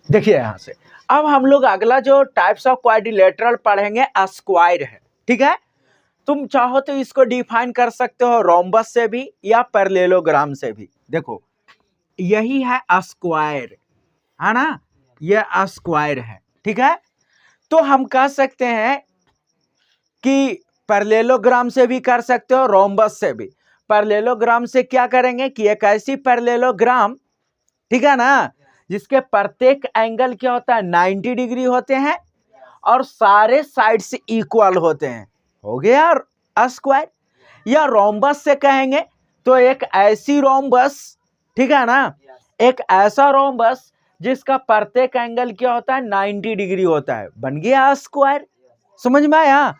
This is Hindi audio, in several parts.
देखिए यहाँ से अब हम लोग अगला जो टाइप्स ऑफ क्वाड्रिलेटरल पढ़ेंगे स्क्वायर है, ठीक है। तुम चाहो तो इसको डिफाइन कर सकते हो रोम्बस से भी या पैरेललोग्राम से भी। देखो यही है स्क्वायर, है ना, ये स्क्वायर है, ठीक है। तो हम कह सकते हैं कि पैरेललोग्राम से भी कर सकते हो, रोम्बस से भी। पैरेललोग्राम से क्या करेंगे कि एक ऐसी पैरेललोग्राम, ठीक है ना, जिसके प्रत्येक एंगल क्या होता है 90 डिग्री होते हैं और सारे साइड से इक्वल होते हैं, हो गया स्क्वायर। या रोम्बस से कहेंगे तो एक ऐसी रोम्बस, ठीक है ना, एक ऐसा रोम्बस जिसका प्रत्येक एंगल क्या होता है 90 डिग्री होता है, बन गया स्क्वायर। समझ में आया?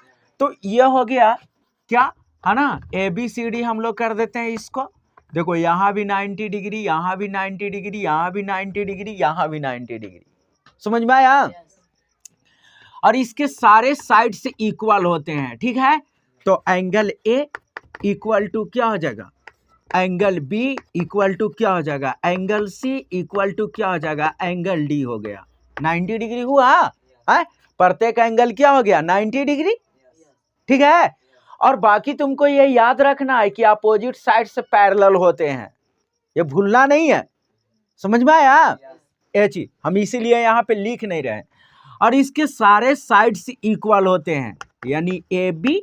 तो यह हो गया क्या, है ना, ABCD हम लोग कर देते हैं इसको। देखो यहां भी 90 डिग्री, यहां भी 90 डिग्री, यहां भी 90 डिग्री, यहां भी 90 डिग्री। समझ में आया? और इसके सारे साइड से इक्वल होते हैं, ठीक है। तो एंगल A इक्वल टू क्या हो जाएगा, एंगल B इक्वल टू क्या हो जाएगा, एंगल C इक्वल टू क्या हो जाएगा, एंगल D हो गया। 90 डिग्री हुआ है, प्रत्येक एंगल क्या हो गया 90 डिग्री, ठीक है। और बाकी तुमको ये याद रखना है कि अपोजिट साइड से पैरेलल होते हैं, ये भूलना नहीं है। समझ में आया? ये चीज हम इसीलिए यहाँ पे लिख नहीं रहे। और इसके सारे साइड से इक्वल होते हैं, यानी AB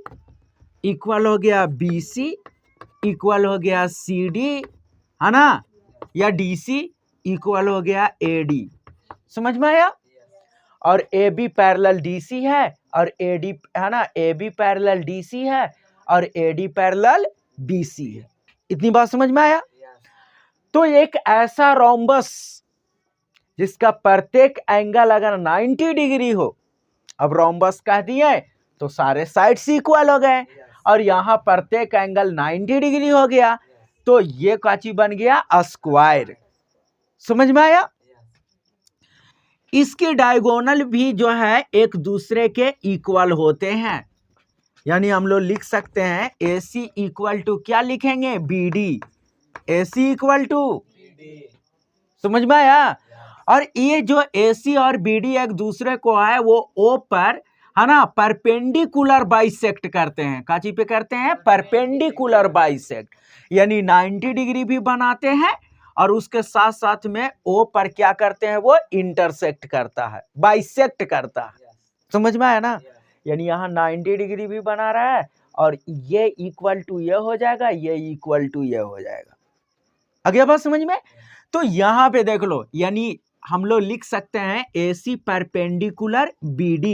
इक्वल हो गया BC इक्वल हो गया CD, है ना, या DC इक्वल हो गया AD। समझ में आया? और AB पैरेलल DC है और AD, है ना, AB पैरेलल DC है और AD पैरेलल BC है। इतनी बात समझ में आया? तो एक ऐसा रोम्बस जिसका प्रत्येक एंगल अगर 90 डिग्री हो, अब रोम्बस कह दिए तो सारे साइड्स इक्वल हो गए और यहां प्रत्येक एंगल 90 डिग्री हो गया, तो ये काची बन गया स्क्वायर। समझ में आया? इसके डायगोनल भी जो है एक दूसरे के इक्वल होते हैं, यानी हम लोग लिख सकते हैं AC इक्वल टू क्या लिखेंगे, BD। AC इक्वल टू, समझ में आया? और ये जो AC और BD एक दूसरे को है वो O पर, है ना, परपेंडिकुलर बाइसेक्ट करते हैं। काची पे करते हैं, परपेंडिकुलर बाइसेक्ट, यानी 90 डिग्री भी बनाते हैं और उसके साथ साथ में O पर क्या करते हैं, वो इंटरसेक्ट करता है, बाइसेक्ट करता है। समझ में आया ना? यानी यहाँ 90 डिग्री भी बना रहा है और ये इक्वल टू ये हो जाएगा, ये इक्वल टू ये हो जाएगा। अगली बात समझ में? तो यहाँ पे देख लो, यानी हम लोग लिख सकते हैं AC परपेंडिकुलर BD,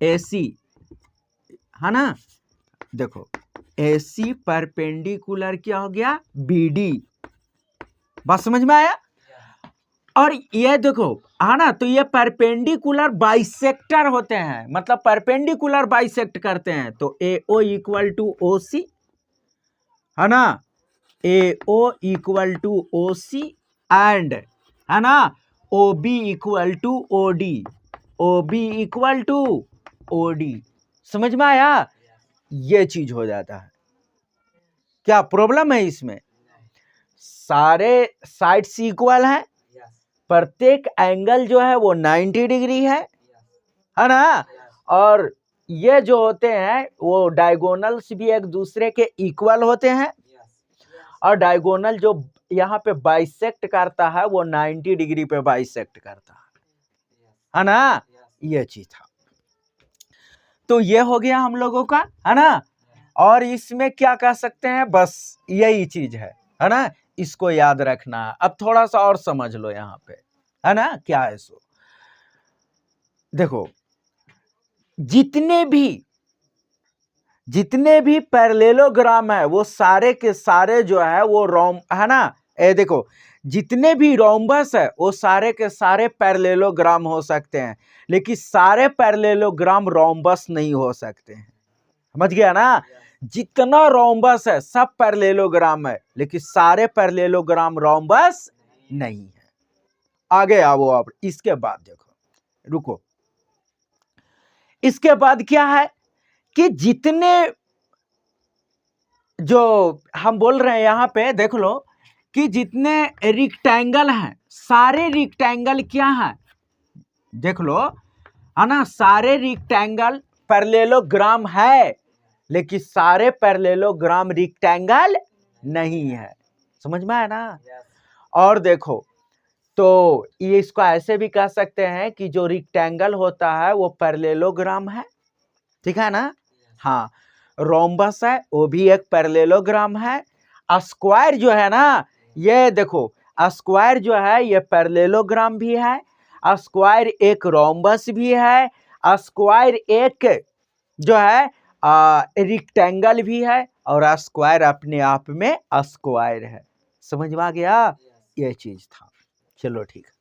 AC, है ना, देखो AC परपेंडिकुलर क्या हो गया, BD। बात समझ में आया? और ये देखो, है ना, तो ये परपेंडिकुलर बाइसेक्टर होते हैं, मतलब परपेंडिकुलर बाइसेक्ट करते हैं। तो AO इक्वल टू OC, है ना, AO equal to OC and, है ना, OB equal to OD, OB equal to OD। समझ में आया? ये चीज हो जाता है। क्या प्रॉब्लम है इसमें? सारे साइड्स इक्वल हैं, प्रत्येक एंगल जो है वो 90 डिग्री है ना, और ये जो होते हैं वो डायगोनल्स भी एक दूसरे के इक्वल होते हैं और डायगोनल जो यहाँ पे बाइसेक्ट करता है वो 90 डिग्री पे बाइसेक्ट करता है ना, ये चीज था। तो ये हो गया हम लोगों का, है ना। और इसमें क्या कह सकते हैं, बस यही चीज है ना, इसको याद रखना। अब थोड़ा सा और समझ लो यहाँ पे, है ना, क्या है सो। देखो जितने भी पैरेललोग्राम है वो सारे के सारे जो है वो है ना, देखो जितने भी रोम्बस है वो सारे के सारे पैरेललोग्राम हो सकते हैं, लेकिन सारे पैरेललोग्राम रोम्बस नहीं हो सकते हैं। समझ गया ना? जितना रोम्बस है सब पैरेललोग्राम है, लेकिन सारे पैरेललोग्राम रोम्बस नहीं है। आगे आओ। अब इसके बाद देखो, रुको, इसके बाद क्या है कि जितने जो हम बोल रहे हैं यहां पे देख लो कि जितने रेक्टेंगल हैं, सारे रेक्टेंगल क्या है, देख लो, है ना, सारे रेक्टेंगल पैरेललोग्राम है, लेकिन सारे पैरेललोग्राम रेक्टेंगल नहीं है। समझ में आया ना। और देखो, तो ये इसको ऐसे भी कह सकते हैं कि जो रेक्टेंगल होता है वो पैरेललोग्राम है, ठीक है ना। हाँ, रोम्बस है वो भी एक पैरेललोग्राम है। स्क्वायर जो है ना, ये देखो, स्क्वायर जो है ये पैरेललोग्राम भी है, स्क्वायर एक रोम्बस भी है, स्क्वायर एक जो है रेक्टेंगल भी है, और स्क्वायर अपने आप में स्क्वायर है। समझ में आ गया, ये चीज था। चलो ठीक है।